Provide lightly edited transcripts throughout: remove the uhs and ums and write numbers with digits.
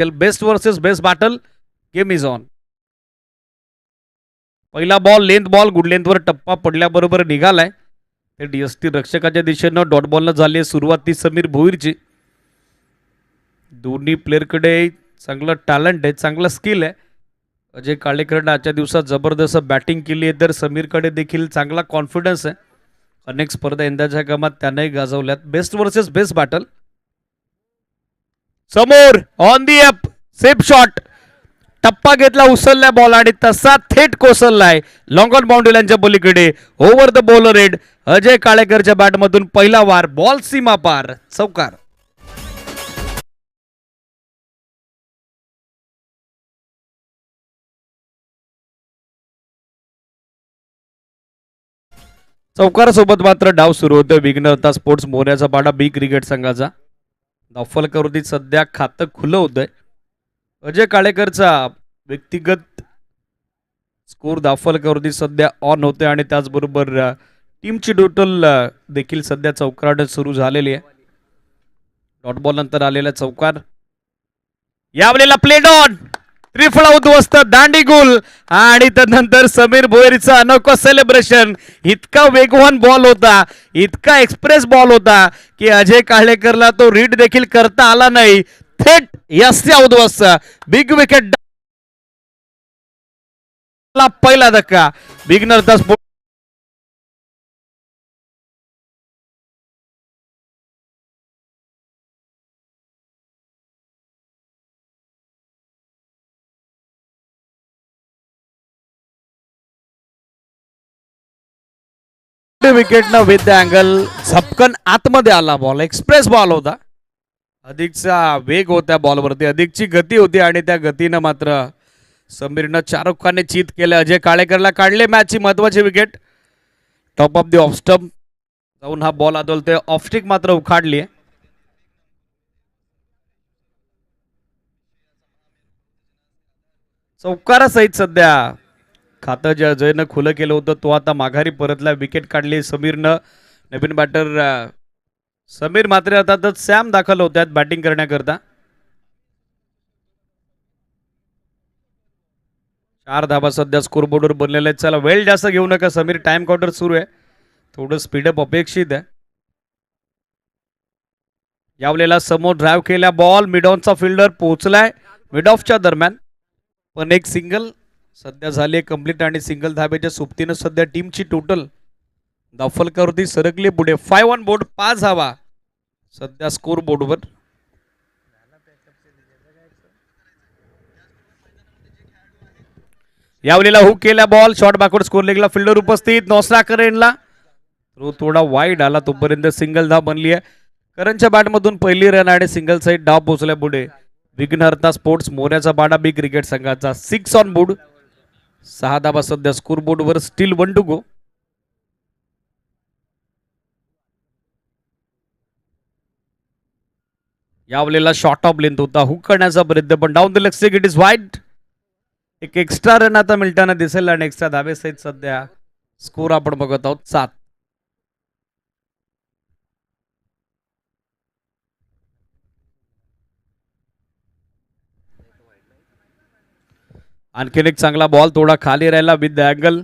Best versus best battle, game is on. पहिला ball length ball, good लेंथवर टप्पा पडल्याबरोबर निघालाय. ते DST रक्षकाच्या दिशेनं डॉट बॉलनं झाली आहे सुरुवात ती समीर भोईरची. दोन्ही प्लेअरकडे चांगलं टॅलेंट आहे, चांगलं स्किल आहे. अजय काळेकरनं आजच्या दिवसात जबरदस्त बॅटिंग केली आहे, तर समीरकडे देखील चांगला कॉन्फिडन्स आहे. अनेक स्पर्धा यंदाच्या कामात त्यानंही गाजवल्यात. Best versus best battle. समोर on the up safe shot, टप्पा घेतला, उचलला बॉल आणि तसा थेट कोसळलाय लॉंग ऑन बाउंड्री लाईनच्या पलीकडे. Over the bowler head, Ajay काळेकरच्या बॅटमधून पहिला वार, बॉल सीमा पार, चौकार. चौकारासोबत मात्र डाव सुरू होतोय विघ्नहर्ता स्पोर्ट्स मोऱ्याचा पाडा बी क्रिकेट संघाचा. दाफलकरवरती सध्या खातं खुलं होतंय. अजय काळेकरचा व्यक्तिगत स्कोर दाफलकरवरती सध्या ऑन होते आणि त्याचबरोबर टीमची टोटल देखील सध्या चौकारात सुरू झालेली आहे. डॉट बॉल नंतर आलेला चौकार, यावेळेला प्लेड ऑन, त्रिफळा उद्ध्वस्त, दांडी गुल आणि त्यानंतर समीर भोईरचं अनोखं सेलिब्रेशन. इतका वेगवान बॉल होता, इतका एक्सप्रेस बॉल होता की अजय काळेकरला तो रीड देखील करता आला नाही. थेट यस्य उद्ध्वस्त, बिग विकेट, पहिला धक्का विघ्नहर्ता स्पोर्ट्स. विकेटनं विथ द अँगल झपकन आतमध्ये आला बॉल. एक्सप्रेस बॉल होता, अधिकचा वेग होता बॉलवरती, अधिकची गती होती आणि त्या गतीनं मात्र समीरनं शाहरुख खानने चीत केलं. अजय काळेकरला काढले मॅचची महत्वाची wicket. Top of the off stump जाऊन हा बॉल आदळतोय, ऑफस्टिक मात्र उखाडली आहे. चौकारासहित सध्या खातं जे अजयनं खुलं केलं होतं तो आता माघारी परतला. विकेट काढली समीरनं. नवीन बॅटर समीर मात्र अर्थातच सॅम दाखल होत्यात बॅटिंग करण्याकरता. 4 धाबा सध्या स्कोरबोर्डवर बनलेले आहेत. चला वेळ जास्त घेऊ नका समीर, टाइम काउंटर सुरू आहे, थोडं स्पीडअप अपेक्षित आहे. यावेळेला समोर ड्राईव्ह केल्या बॉल, मिड ऑनचा फिल्डर पोहोचलाय मिड ऑफच्या दरम्यान, पण एक सिंगल सध्या झाली कंप्लीट आणि सिंगल धाब्याच्या सोबतीनं सध्या टीमची टोटल दाफलकरवरती सरकली पुढे. 5 ऑन बोर्ड, 5 धावा सध्या स्कोर बोर्डवर. यावेळेला हुक केला बॉल, शॉर्ट बॅकवर्ड स्कोर लेगला फिल्डर उपस्थित, नौसरा करेनला तो थोडा वाईड आला, तोपर्यंत सिंगल धाव बनली आहे. करणच्या बॅटमधून पहिली रन आणि सिंगल साईड डाव पोहोचल्या पुढे. विघ्नहर्ता स्पोर्ट्स मोऱ्याचा बाडा बी क्रिकेट संघाचा 6 ऑन बोर्ड, 6 धाबा सध्या स्कोर बोर्डवर. Still 1 to go. यावेळेला शॉर्ट ऑफ लेंथ होता, हुक करण्याचा प्रयत्न पण down the leg stick, it is wide. एक एक्स्ट्रा रन आता मिळताना दिसेल आणि एक्स्ट्रा धाबेसहित सध्या स्कोर आपण बघत आहोत 7. आणखीन एक चांगला बॉल, थोडा खाली राहिला विथ द अँगल,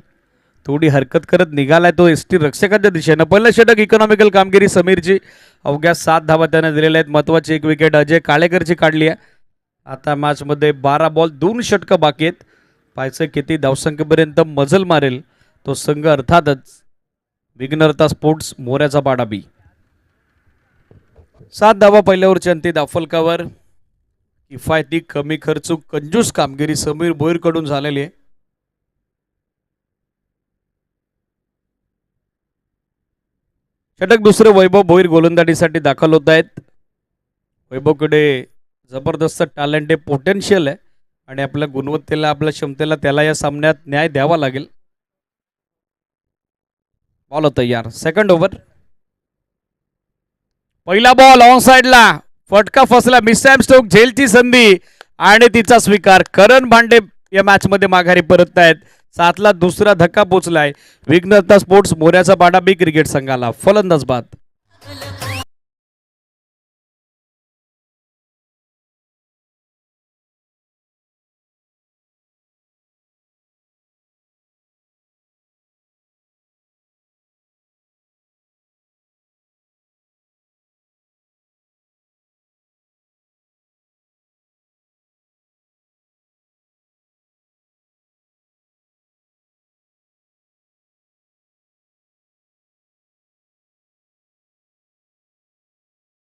थोडी हरकत करत निघालाय तो एसटी रक्षकाच्या दिशेनं. पहिलं षटक इकॉनॉमिकल कामगिरी समीरची, अवघ्या 7 धावा त्याने दिलेल्या आहेत. महत्वाची एक विकेट अजय काळेकरची काढली आहे. आता मॅच मध्ये 12 बॉल 2 षटकं बाकी आहेत. पाहायचं किती धावसंख्येपर्यंत मजल मारेल तो संघ, अर्थातच विघ्नहर्ता स्पोर्ट्स मोऱ्याचा पाडा बी. 7 धावा पहिल्या ओव्हरची अंती दाफलकावर. किफायती कमी खर्चूक कंजूस कामगिरी समीर भोईर कडून झालेली आहे. षटक दुसरे वैभव भोईर गोलंदाजीसाठी दाखल होत आहेत. वैभवकडे जबरदस्त टॅलेंट आहे, पोटेन्शियल आहे आणि आपल्या गुणवत्तेला, आपल्या क्षमतेला त्याला या सामन्यात न्याय द्यावा लागेल. बॉल तयार, सेकंड ओव्हर. पहिला बॉल ऑन साइडला, फटका फसला, मिसॅम स्टोक झेलची संधी आणि तिचा स्वीकार. करण भांडे या मॅच मध्ये माघारी परत आहेत. 7ला दुसरा धक्का पोचलाय विघ्नहर्ता स्पोर्ट्स मोऱ्याचा पाडा बी क्रिकेट संघाला. फलंदाज बाद.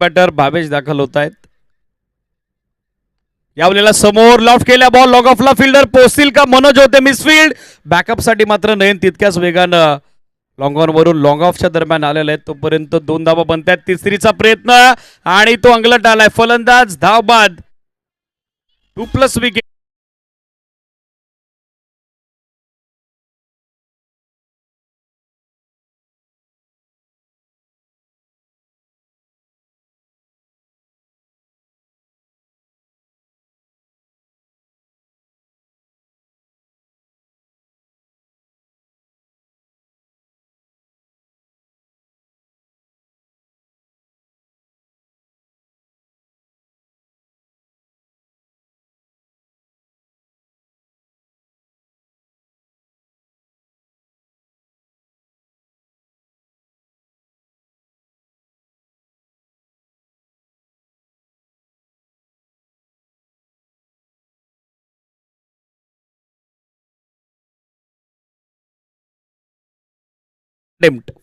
बॅटर भावेश दाखल होत आहेत. यावेळेला समोर लॉफ्ट केल्या बॉल लॉग ऑफला फिल्डर पोहोचतील का मनोज होते मिसफिल्ड. बॅकअपसाठी मात्र नयन तितक्याच वेगानं लॉंग ऑन वरून लॉंग ऑफच्या दरम्यान आलेला आहे. तोपर्यंत 2 धावा बनतात. तिसरीचा प्रयत्न आणि तो अंगलट आलाय. फलंदाज धाव बाद 2+ विकेट.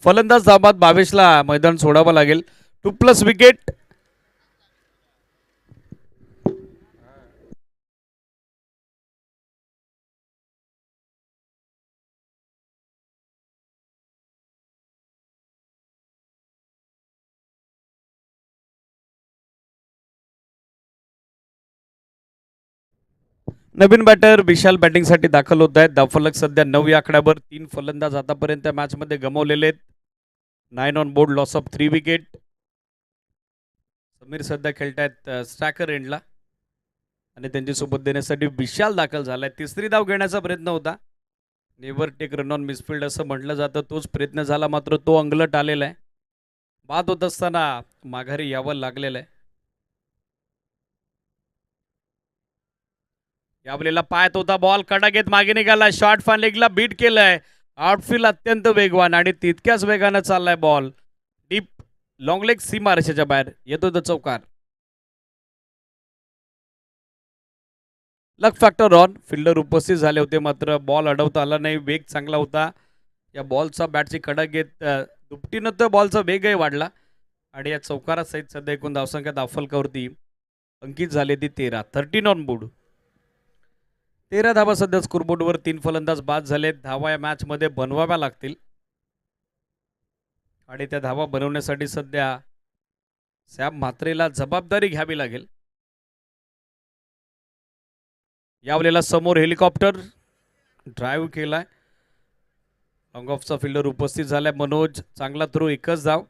फलंदाज धाव बाद. 22ला मैदान सोडावं लागेल. 2+ विकेट. नवीन बॅटर विशाल बॅटिंगसाठी दाखल होत आहेत. धावफलक सध्या 9 या आकड्यावर. 3 फलंदाज आतापर्यंत मॅचमध्ये गमावलेले आहेत. 9 on board, loss of 3 wicket. Sameer सध्या खेळतायत स्ट्रायकर एंडला आणि त्यांची सोबत देण्यासाठी विशाल दाखल झालाय. तिसरी धाव घेण्याचा प्रयत्न होता. Never take run on misfield असं म्हटलं जातं. तोच प्रयत्न झाला मात्र तो अंगलट आलेला आहे. बाद होत असताना माघारी यावं लागलेलं आहे. यावेळेला पायात होता बॉल कडा घेत मागे निघाला. शॉर्ट फान लेगला बीट केलंय. आउटफील्ड अत्यंत वेगवान आणि तितक्याच वेगानं चाललाय बॉल. डीप लॉंग लेग सीमा रेषेच्या बाहेर येतो तो चौकार. लक फॅक्टर ऑन. फिल्डर उपस्थित झाले होते मात्र बॉल अडवता आला नाही. वेग चांगला होता. या बॉलचा बॅटची कडा घेत दुपटीनं तर बॉलचा वेगही वाढला आणि या चौकारासहित सध्या एकूण धावसंख्या धावफलकावरती अंकित झाली ती 13. 13 ऑन बोर्ड. 13 धावा सध्या स्कोरबोर्डवर. 3 फलंदाज बाद झालेत. धावा या मॅचमध्ये बनवाव्या लागतील आणि त्या धावा बनवण्यासाठी सध्या सॅम म्हात्रेला जबाबदारी घ्यावी लागेल. यावेळेला समोर हेलिकॉप्टर ड्राईव्ह केलाय. लॉंग ऑफचा फिल्डर उपस्थित झालाय. मनोज चांगला थ्रो, एकच धाव.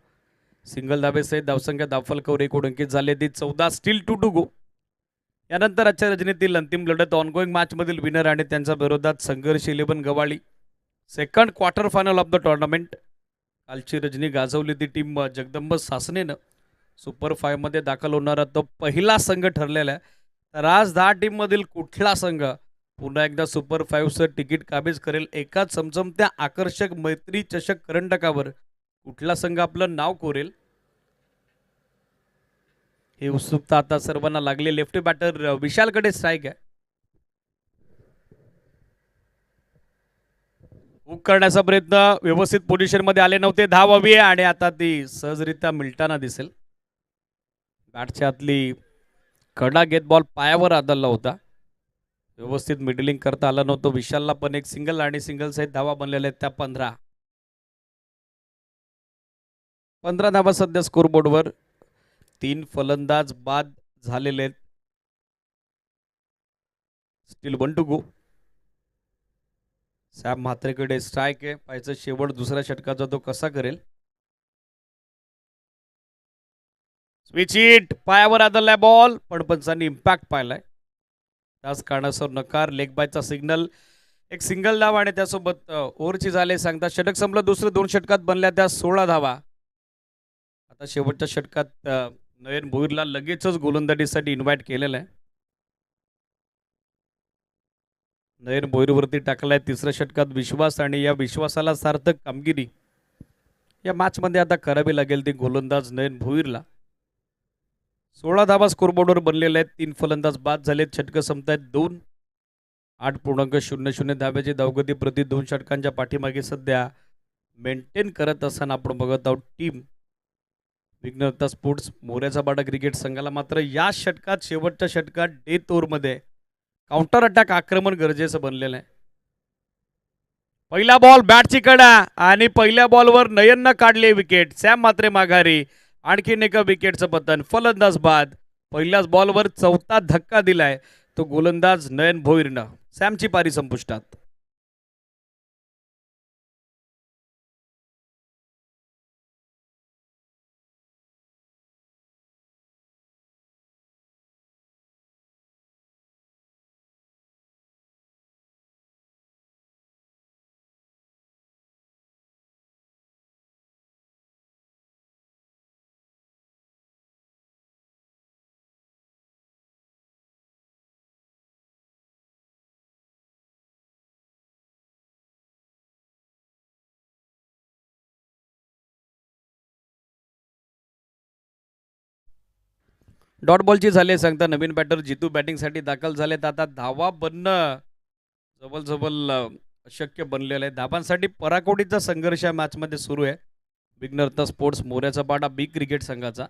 सिंगल धावेसहित धावसंख्या धावफलकावर एकूण अंकित झाली ती 14. Still 2 to go. यानंतर आजच्या रजनीतील अंतिम लढत ऑनगोईंग मॅचमधील विनर आणि त्यांच्या विरोधात संघर्ष 11 गवाळी. Second quarter final of the tournament. कालची रजनी गाजवली ती टीम जगदंब सासनेनं. सुपर 5मध्ये दाखल होणारा तो पहिला संघ ठरलेला आहे. तर आज 10 टीममधील कुठला संघ पुन्हा एकदा सुपर 5चं तिकीट काबीज करेल, एकाच चमचमत्या आकर्षक मैत्री चषक करंडकावर कुठला संघ आपलं नाव कोरेल, ही उत्सुकता आता सर्वांना लागली. लेफ्टी बॅटर विशालकडे स्ट्राईक आहे. हुक करण्याचा प्रयत्न, व्यवस्थित पोझिशनमध्ये आले नव्हते. धाव हवी आणि आता ती सहजरित्या मिळताना दिसेल. बॅटच्या आतली कडा घेत बॉल पायावर आदळला होता. व्यवस्थित मिडलिंग करता आलं नव्हतं. विशालला पण एक सिंगल आणि सिंगल सहित धावा बनलेल्या आहेत त्या 15 धावा सध्या स्कोरबोर्डवर. 3 फलंदाज बाद झालेले आहेत. Still 1 to go. सॅम म्हात्रेकडे स्ट्राईक आहे. पाहायचं शेवट दुसऱ्या षटकाचा तो कसा करेल. स्विच हिट, पायावर आदळलाय बॉल पण पंचांनी इम्पॅक्ट पाहिलाय. त्याच कारणासह नकार. लेग बायचा सिग्नल. एक सिंगल धावा आणि त्यासोबत ओव्हरची झाले सांगता षटक संपलं. दुसरं 2 षटकात बनल्या त्या 16 धावा. आता शेवटच्या षटकात नयन भोईरला लगेचच गोलंदाजीसाठी इन्व्हाइट केलेलं आहे. नयन भोईरवरती टाकलाय तिसऱ्या षटकात विश्वास आणि या विश्वासाला सार्थक कामगिरी या मॅचमध्ये आता करावी लागेल ती गोलंदाज नयन भोईरला. 16 धावा स्कोरबोर्डवर बनलेल्या आहेत. 3 फलंदाज बाद झालेत. षटकं संपतायत 2. 8.00 धाव्याची धावगती प्रति 2 षटकांच्या पाठीमागे सध्या मेंटेन करत असताना आपण बघत आहोत टीम विघ्नहर्ता स्पोर्ट्स मोऱ्याचा बाडा क्रिकेट संघाला मात्र या षटकात शेवटच्या षटकात डेथ ओव्हरमध्ये काउंटर अटॅक आक्रमण गरजेचं बनलेलं आहे. पहिला बॉल बॅटची कडा आणि पहिल्या बॉलवर नयननं काढले विकेट. सॅम मात्रे माघारी. आणखीन एका विकेटचं पतन. फलंदाज बाद. पहिल्याच बॉलवर चौथा धक्का दिलाय तो गोलंदाज नयन भोईरनं. सॅमची पारी संपुष्टात. डॉट बॉलची झाली सांगता नवीन बॅटर जितू बॅटिंगसाठी दाखल झालेत. आता धावा बनणं जवळ अशक्य बनलेलं आहे. धाबांसाठी पराकोटीचा संघर्ष या मॅचमध्ये सुरू आहे. विघ्नहर्ता स्पोर्ट्स मोऱ्याचा पाडा बी क्रिकेट संघाचा.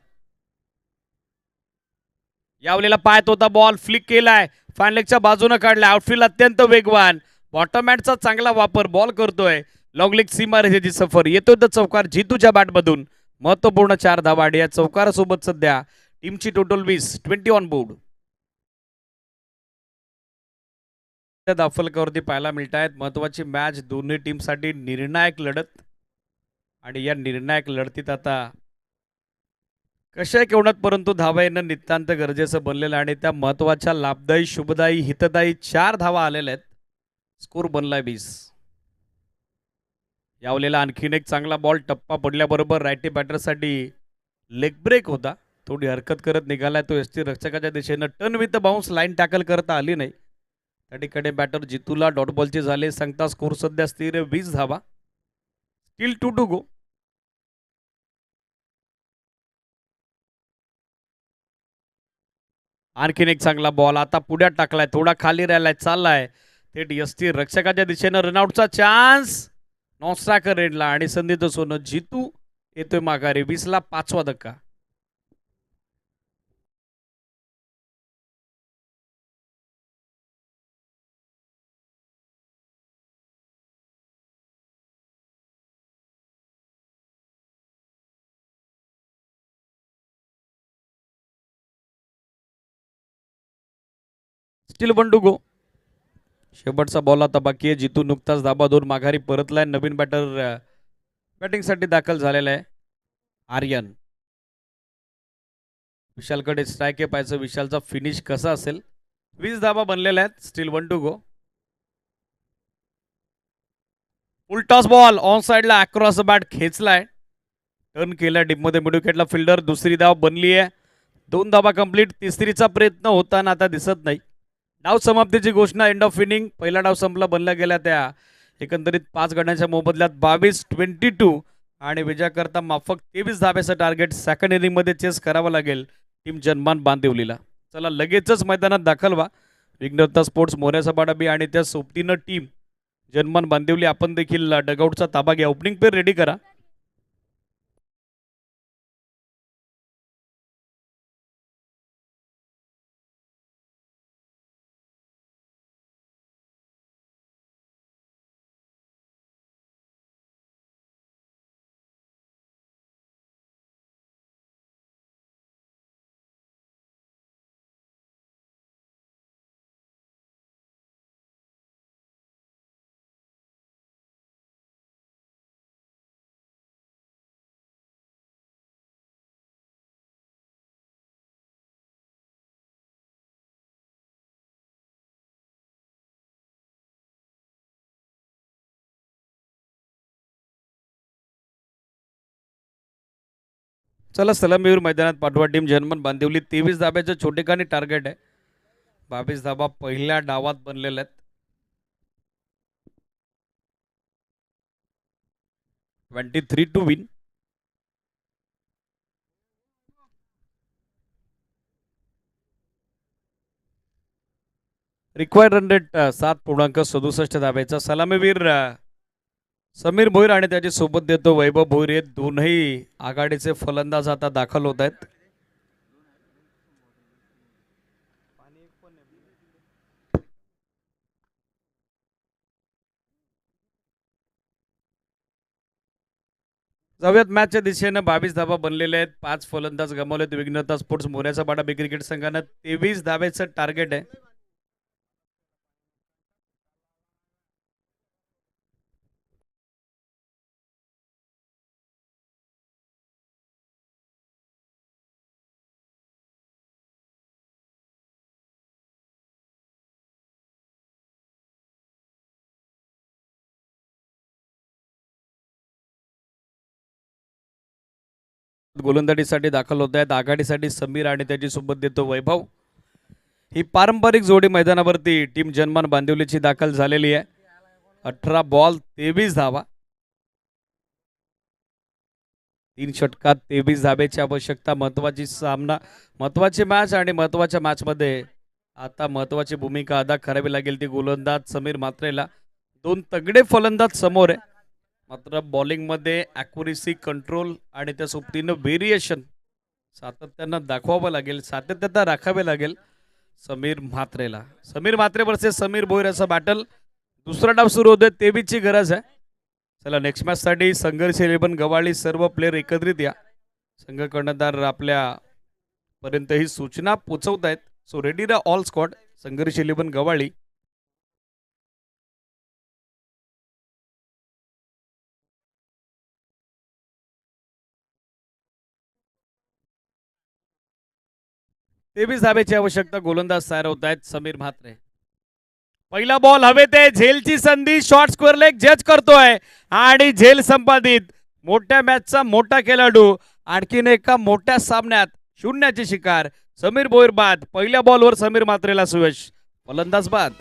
यावलेला पायात होता बॉल फ्लिक केलाय. फायनलेगच्या बाजूने काढलाय. आउटफील्ड अत्यंत वेगवान. बॉटम हँडचा चांगला वापर बॉल करतोय. लॉंग लेग सीमा रेषेची सफर. येतोय तर चौकार जितूच्या बॅटमधून. महत्वपूर्ण 4 धावा. या चौकारासोबत सध्या टीमची टोटल 20 ऑन बोर्ड. दाफलकावरती पाहायला मिळत आहेत. महत्वाची मॅच दोन्ही टीमसाठी निर्णायक लढत. आणि या निर्णायक लढतीत आता कशा केवढात परंतु धावा येणं नितांत गरजेचं बनलेलं आणि त्या महत्वाच्या लाभदायी शुभदायी हितदायी 4 धावा आलेल्या आहेत. स्कोर बनलाय 20. यावलेला आणखीन एक चांगला बॉल टप्पा पडल्याबरोबर रायटी बॅटरसाठी लेग ब्रेक होता. थोडी हरकत करत निघालाय तो. एसटी रक्षकाच्या दिशेनं turn with bounce line tackle करता आली नाही. त्या ठिकाणी बॅटर जितूला डॉट बॉलचे झाले सांगता स्कोर सध्या स्थिर 20 धावा. Still 2 to go. आणखीन एक चांगला बॉल आता पुढ्यात टाकलाय. थोडा खाली राहिलाय. चाललाय थेट एसटी रक्षकाच्या दिशेनं रनआउटचा चान्स. नॉन स्ट्रायकर रेडला आणि संधीचं सोनं जितू येतोय माघारी. 20ला 5वा धक्का. Still 1 to go. शेवटचा बॉल आता बाकी आहे. जितू नुकताच धाबा 2 माघारी परतलाय. नवीन बॅटर बॅटिंगसाठी दाखल झालेला आहे आर्यन. विशालकडे स्ट्राईक आहे. पाहायचं विशालचा फिनिश कसा असेल. 20 धाबा बनलेल्या आहेत. Still 1 to go. Full toss ball on साइडला अक्रॉस द बॅट खेचलाय. टर्न केला डीपमध्ये मिडविकेटला फिल्डर. दुसरी धाव बनली आहे. 2 धाबा कंप्लीट. तिसरीचा प्रयत्न होताना आता दिसत नाही. डाव समाप्तीची घोषणा. End of inning. पहिला डाव संपला. बनल्या गेल्या त्या एकंदरीत 5 गड्यांच्या मोबदल्यात 22-22 आणि विजयाकरता माफक 23 धाब्याचं टार्गेट सेकंड इनिंगमध्ये चेस करावं लागेल टीम जनमान बांदिवलीला. चला लगेचच मैदानात दाखल व्हा. विघ्नहर्ता स्पोर्ट्स मोऱ्याचा बाडाबी आणि त्या सोबतीनं टीम जनमान बांदिवली. आपण देखील डगआउटचा ताबा घ्या. ओपनिंग पेर रेडी करा. चला सलामीवर मैदानात पाठवा टीम जनमन बांदिवली. 23 धाब्याचं छोटेखानी टार्गेट आहे. 22 धाबा पहिल्या डावात बनलेल्या आहेत. 23 to win. Required run rate 7.67 धाब्याचा. सलामीवीर समीर भोईर आणि त्याची सोबत देतो वैभव भोईर हे दोनही आघाडीचे फलंदाज आता दाखल होत आहेत. जाऊयात मॅचच्या दिशेनं 22 धावा बनलेल्या आहेत. 5 फलंदाज गमावलेत. विघ्नता स्पोर्ट्स मोऱ्याचा पाडा बी क्रिकेट संघानं 23 धावेचं टार्गेट आहे. गोलंदाजीसाठी दाखल होत आहेत. आघाडीसाठी समीर आणि त्याची सोबत देतो वैभव. ही पारंपरिक जोडी मैदानावरती टीम जनमान बांदिवलीची दाखल झालेली आहे. 18 बॉल 23 धावा. 3 षटकात 23 धाब्याची आवश्यकता. महत्वाची मॅच आणि महत्वाच्या मॅचमध्ये आता महत्वाची भूमिका अदा करावी लागेल ती गोलंदाज समीर म्हात्रेला. 2 तगडे फलंदाज समोर आहे. मात्र बॉलिंगमध्ये ॲक्युरेसी कंट्रोल आणि त्या सोबतीनं व्हेरिएशन सातत्यानं दाखवावं लागेल, सातत्यता राखावे लागेल समीर म्हात्रेला. समीर म्हात्रे वर्सेस समीर भोईर असं बॅटल. दुसरा डाव सुरू होतोय. 23 ची गरज आहे. चला नेक्स्ट मॅच साठी संघर्ष 11 गवाळी सर्व प्लेयर एकत्रित या. संघ कर्णधार आपल्या पर्यंत ही सूचना पोहोचवत आहेत. So ready the all squad. संघर्ष 11 गवाळी. तेवीस धाब्याची आवश्यकता. गोलंदाज तयार होत आहेत समीर म्हात्रे. पहिला बॉल हवेत आहे. झेलची संधी. शॉर्ट स्क्वेअर लेग जज करतोय आणि झेल संपादित. मोठ्या मॅचचा मोठा खेळाडू आणखीन एका मोठ्या सामन्यात शून्याची शिकार. समीर भोईर बाद. पहिल्या बॉलवर समीर म्हात्रेला सुयश. फलंदाज बाद.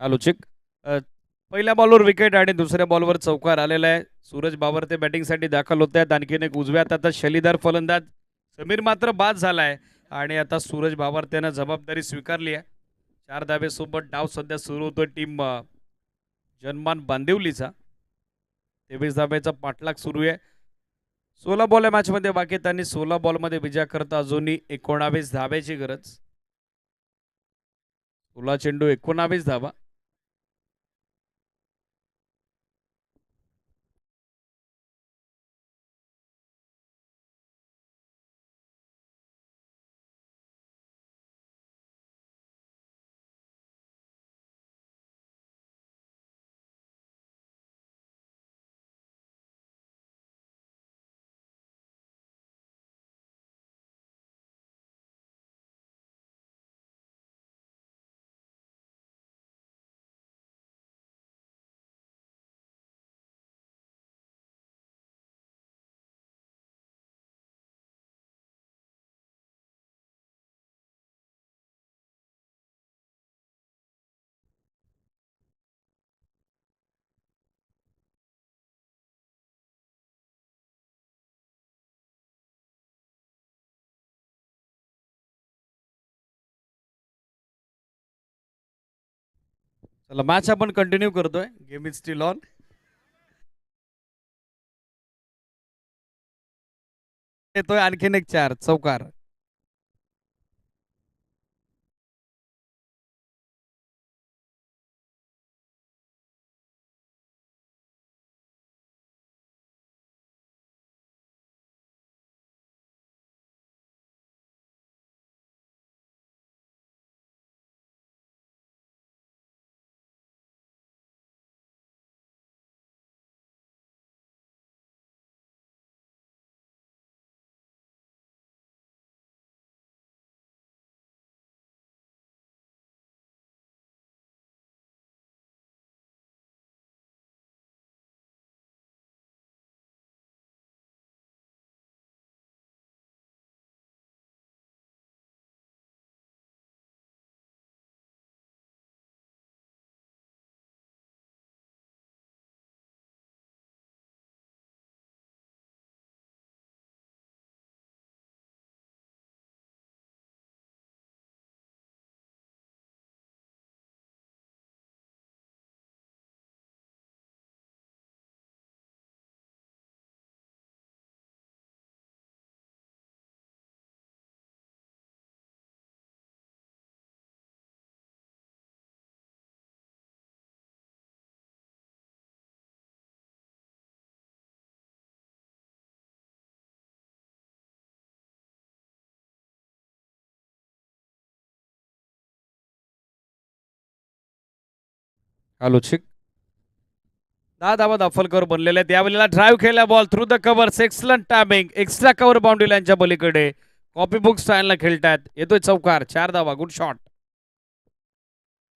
आलोचिक. पहिल्या बॉलवर विकेट आणि दुसऱ्या बॉलवर चौकार आलेला आहे. सूरज बाबर ते बॅटिंगसाठी दाखल होत आहेत. आणखीन एक उजव्यात आता शैलीदार फलंदाज समीर मात्र बाद झालाय आणि आता सूरज बाबर त्यानं जबाबदारी स्वीकारली आहे. 4 धाबेसोबत डाव सध्या सुरू होतोय टीम जनमान बांदिवलीचा. 23 धाब्याचा पाठलाग सुरू आहे. 16 बॉल या मॅचमध्ये बाकी आहेत आणि 16 बॉलमध्ये विजय करता अजूनही 19 धाब्याची गरज. 16 चेंडू 19 धाबा. चला मॅच आपण कंटिन्यू करतोय. Game is steel on. येतोय आणखीन एक 4 चौकार. आलोचिक 10 धावा दाफलकर बनलेले आहेत. यावेळेला ड्राईव्ह केला ball through the covers. Excellent timing. Extra cover boundary लाईनच्या पलीकडे कॉपी बुक स्टाईलला खेळतात. येतोय चौकार. 4 धावा. Good shot.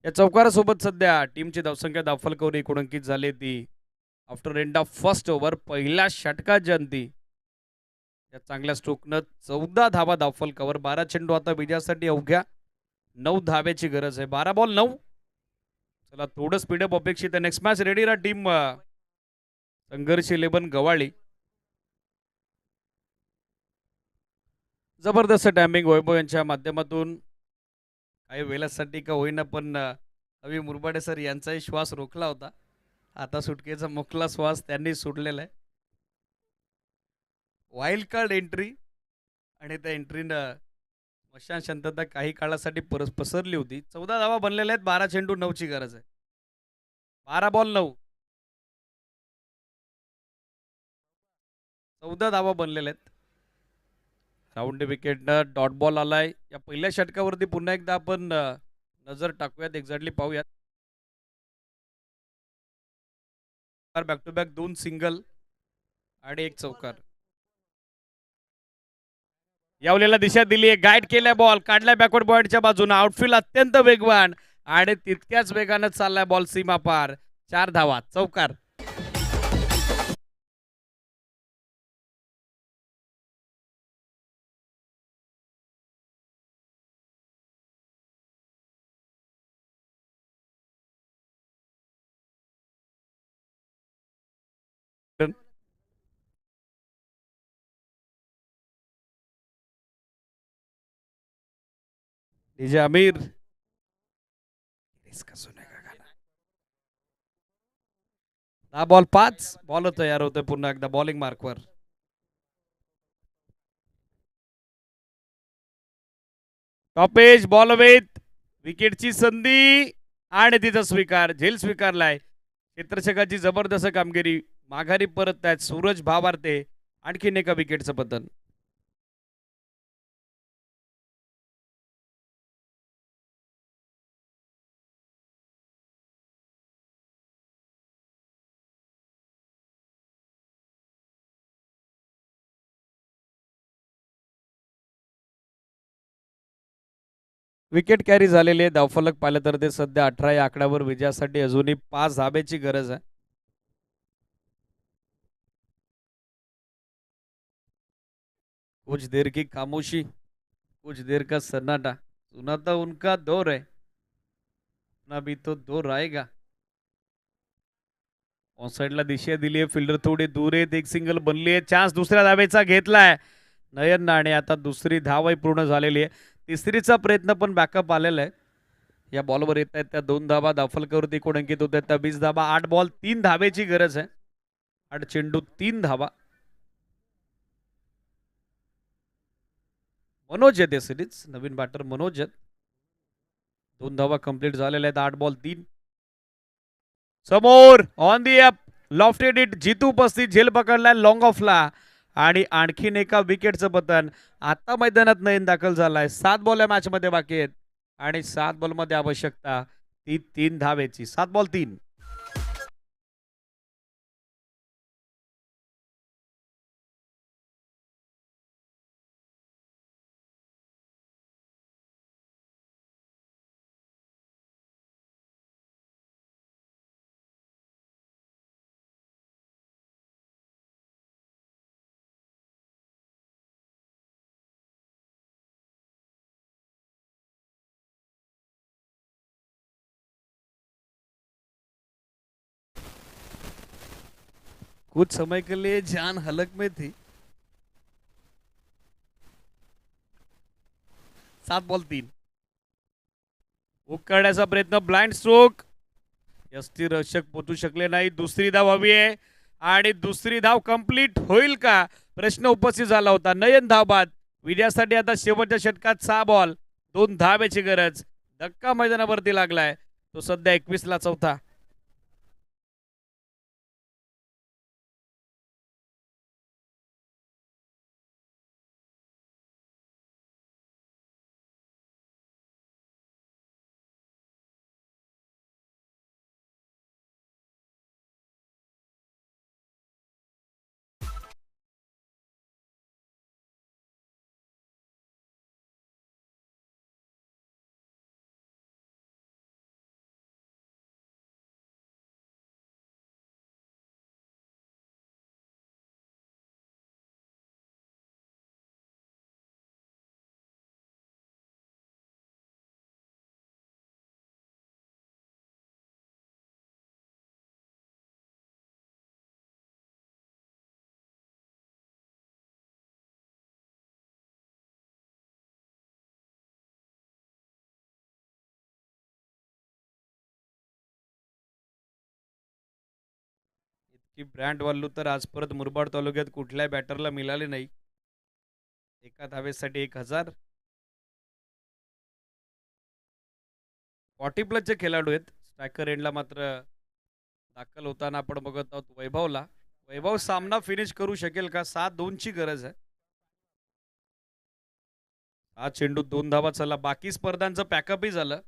या चौकारासोबत सध्या टीमची धावसंख्या दाफलकर एकूण अंकित झाली ती after end of first over. पहिल्या षटकात जयंती या चांगल्या स्ट्रोकनं 14 धावा दाफलकर. 12 चेंडू आता विजयासाठी अवघ्या 9 धाव्याची गरज आहे. 12 बॉल 9. चला थोडं स्पीडअप अपेक्षित आहे. नेक्स्ट मॅच रेडी राहा टीम संघर्ष 11 गवाळी. जबरदस्त टायमिंग वैभव यांच्या माध्यमातून. काही वेळासाठी का होईना पण रवी मुरबाडे सर यांचाही श्वास रोखला होता. आता सुटकेचा मोकला श्वास त्यांनी सोडलेला आहे. वाईल्ड कार्ड एंट्री आणि त्या एंट्रीनं मशान शांतता काही काळासाठी पसरली होती. 14 धावा बनलेल्या आहेत. 12 चेंडू 9ची गरज आहे. 12 बॉल 9. 14 धावा बनलेल्या आहेत. राऊंड विकेटनं डॉट बॉल आलाय. या पहिल्या षटकावरती पुन्हा एकदा आपण नजर टाकूयात. एक्झॅक्टली पाहूयात. बॅक टू बॅक 2 सिंगल आणि 1 चौकार. यावलेला दिशा दिली आहे. गाईड केलाय बॉल. काढलाय बॅकवर्ड पॉइंटच्या बाजूने. आउटफील्ड अत्यंत वेगवान आणि तितक्याच वेगानं चाललाय बॉल सीमा पार. 4 धावा. चौकार. डीजे आमिर इसका सुनेगा गाना. 10 बॉल 5. बॉल तयार होतोय पुन्हा एकदा बॉलिंग मार्कवर. टॉपेज बॉल वेत. विकेटची संधी आणि तिचा स्वीकार. झेल स्वीकारलाय. क्षेत्ररक्षकाची जबरदस्त कामगिरी. माघारी परत आहेत सूरज भावार्ते. आणखीन एका विकेटचं पतन. विकेट कॅरी झालेले धावफलक पाहिलं तर ते सध्या 18 या आकड्यावर. विजयासाठी अजूनही 5 धाब्याची गरज आहे. कुछ देर की खामोशी, कुछ देर का सन्नाटा. सुना तो उनका दौर है, ना भी तो दौर आएगा. ऑन साइडला दिशा दिली आहे. फिल्डर थोडी दूर आहेत. एक सिंगल बनली आहे. चान्स दुसऱ्या धावेचा घेतलाय नयन नाणे. आता दुसरी धावही पूर्ण झालेली आहे. तिसरीचा प्रयत्न पण बॅकअप आलेला आहे. या बॉलवर येत आहेत त्या 2 धाबा. धावफलकावरती एकूण अंकित होत आहेत त्या 20 धाबा. 8 बॉल 3 धावेची गरज आहे. 8 चेंडू 3 धाबा. मनोज आहेत या सिरीज. नवीन बॅटर मनोज आहेत. 2 धावा कंप्लीट झालेल्या आहेत. 8 बॉल 3. समोर on the up lofted it. Jitu उपस्थित. झेल पकडलाय लॉंग ऑफला आणि आणखीन एका विकेटचं पतन. आता मैदानात नयन दाखल झालाय. 7 बॉल या मॅच मध्ये बाकी आहेत आणि 7 बॉल मध्ये आवश्यकता ती 3 धावेची. 7 बॉल 3. कुछ समय के लिए जान हलक में थी. 7 बॉल 3. उकळण्याचा प्रयत्न. Blind stroke. यष्टीरक्षक पोचू शकले नाही. दुसरी धाव हवी आहे आणि दुसरी धाव कंप्लीट होईल का प्रश्न उपस्थित झाला होता. नयन धाव बाद. विजयासाठी आता शेवटच्या षटकात 6 बॉल 2 धावेची गरज. धक्का मैदानावरती लागलाय. तो सध्या 21 ला चौथा. की ब्रँड व्हॅल्यू तर आज परत मुरबाड तालुक्यात कुठल्याही बॅटरला मिळाली नाही. एका धावेसाठी 1000. 40 प्लसचे खेळाडू आहेत. स्ट्रायकर एंडला मात्र दाखल होताना आपण बघत आहोत वैभवला. वैभव सामना फिनिश करू शकेल का. 7-2 ची गरज आहे. हा चेंडू 2 धावा. चला बाकी स्पर्धांचं पॅकअपही झालं.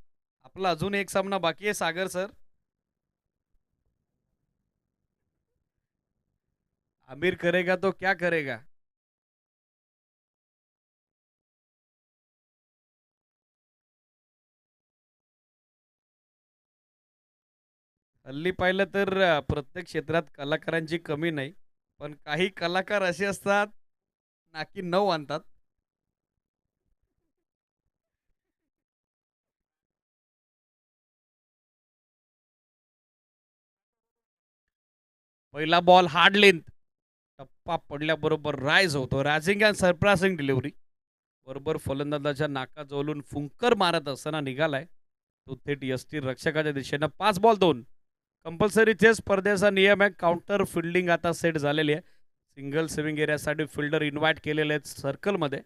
आपला अजून एक सामना बाकी आहे सागर सर. आमिर करेगा तो क्या करेगा. हल्ली पाहिलं तर प्रत्येक क्षेत्रात कलाकारांची कमी नाही. पण काही कलाकार असे असतात नाकी 9 आणतात. पहिला बॉल हार्ड लेंथ. टप्पा पडल्याबरोबर राईज होतो. Rising and surprising delivery. बरोबर फलंदाजाच्या नाकाजवळून फुंकर मारत असताना निघालाय तो थेट यष्टी रक्षकाच्या दिशेनं. 5 बॉल 2. कंपल्सरी चेस स्पर्धेचा नियम आहे. काउंटर फिल्डिंग आता सेट झालेली आहे. सिंगल सेव्हिंग एरियासाठी फिल्डर इन्व्हाइट केलेले आहेत सर्कलमध्ये.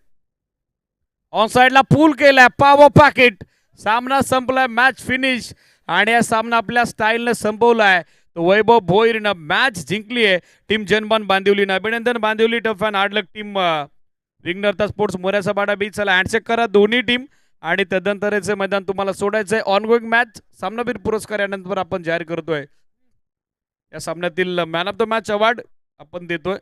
ऑन साइडला पूल केलाय. Power packet. सामना संपलाय. Match finish. आणि हा सामना आपल्या स्टाईलनं संपवलाय. तो वैभव भोईरनं मॅच जिंकली आहे टीम जनमान बांदिवलीनं. अभिनंदन Bandivali tough and hard luck team. Vighnaharta sports मोऱ्याचा बाडा बीच. चला हँडशेक करा दोन्ही टीम आणि तदनंतरचे मैदान तुम्हाला सोडायचंय. ऑनगोईंग मॅच सामनावीर पुरस्कार यानंतर आपण जाहीर करतोय. या सामन्यातील man of the match award आपण देतोय.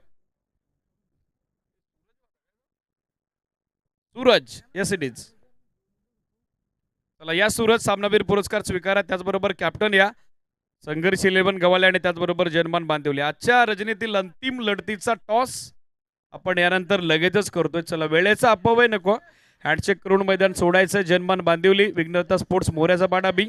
सूरज. Yes it is. चला या सूरज सामनावीर पुरस्कार स्वीकारा. त्याचबरोबर कॅप्टन या संघर्ष 11 गवाले आणि त्याचबरोबर जनमान बांदिवली. आजच्या रजनीतील अंतिम लढतीचा टॉस आपण यानंतर लगेचच करतोय. चला वेळेचा अपव्यय नको. हँडशेक करून मैदान सोडायचं. जनमान बांदिवली विघ्नहर्ता स्पोर्ट्स मोऱ्याचा बाडा बी.